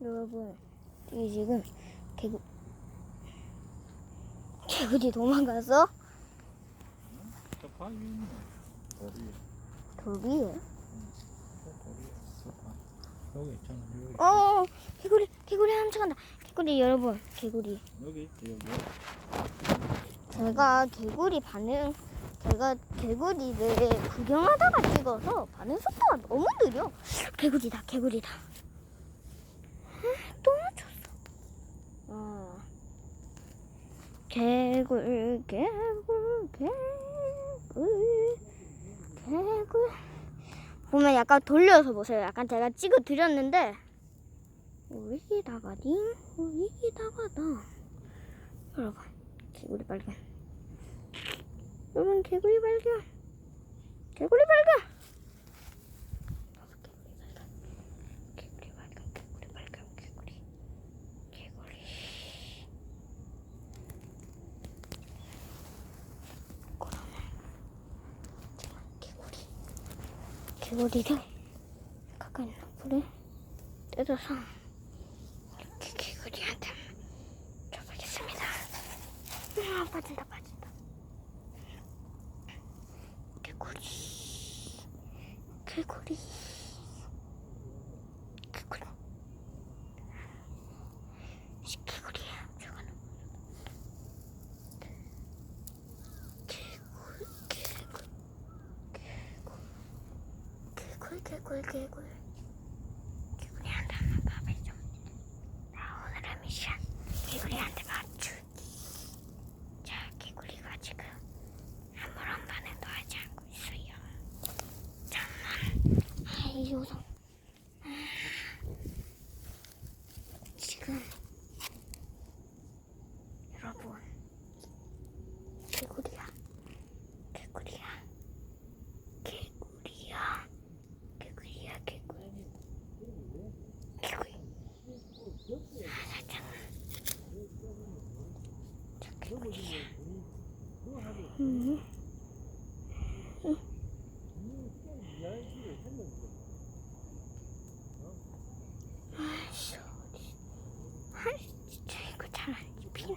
여러분, 이 지금 개구리 도망가서 저 바위 있네. 돌 위에. 여기 있잖아. 여기. 개구리 훔쳐간다. 개구리 여러분, 개구리. 여기 있지 여기. 제가 개구리를 구경하다가 찍어서 반응 속도가 너무 느려. 개구리다. 또 맞췄어. 개굴. 보면 약간 돌려서 보세요. 약간 제가 찍어 드렸는데 여기다가다. 여러분, 개구리 발견. 개구리 발견. 개구리를 가까이 있는 불에 뜯어서 이렇게 개구리한테 줘보겠습니다. 빠진다. 개구리. 개구리야. 저거는 개구리한테 한번 봐보죠. 오늘의 미션 개구리한테 맞추기. 자, 개구리가 지금 아무런 반응도 하지 않고 있어요. 잠만. 이 녀석. 지금 여러분, 개구리야. 살짝만. 자, 개구리야. 진짜 이거 잘 안 입히네.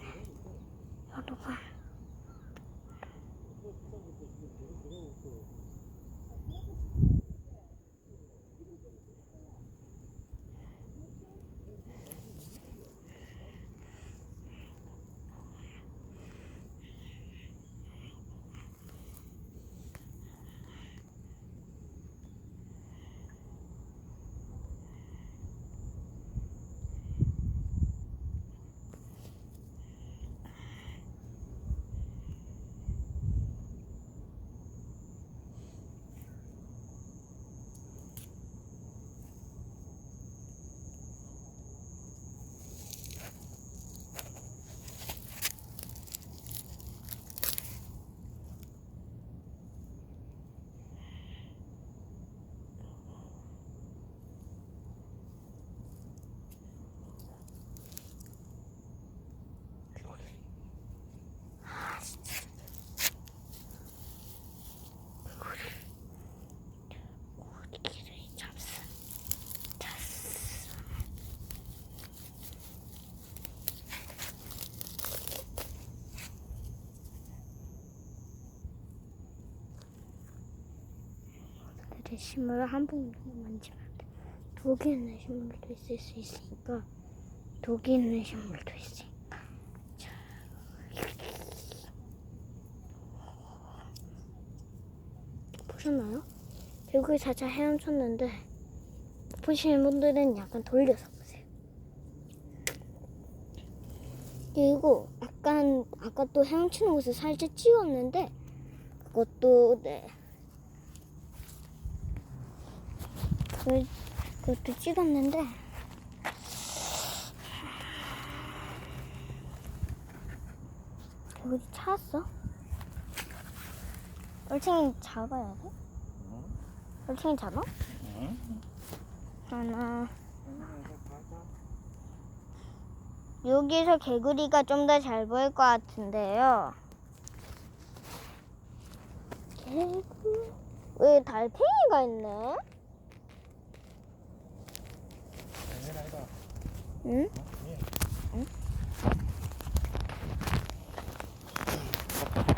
여러분. 내 식물을 한 번 만지면 안 돼. 독이 있는 식물도 있을 수 있으니까. 자, 보셨나요? 개구리 살짝 헤엄쳤는데 보시는 분들은 약간 돌려서 보세요. 그리고 아까 또 헤엄치는 곳을 살짝 찍었는데 그것도 찍었는데 여기 찾았어? 얼챙이 잡아야 돼? 얼챙이 잡아? 하나. 여기서 개구리가 좀 더 잘 보일 것 같은데요. 왜 달팽이가 있네? 응? 예. 응? 아빠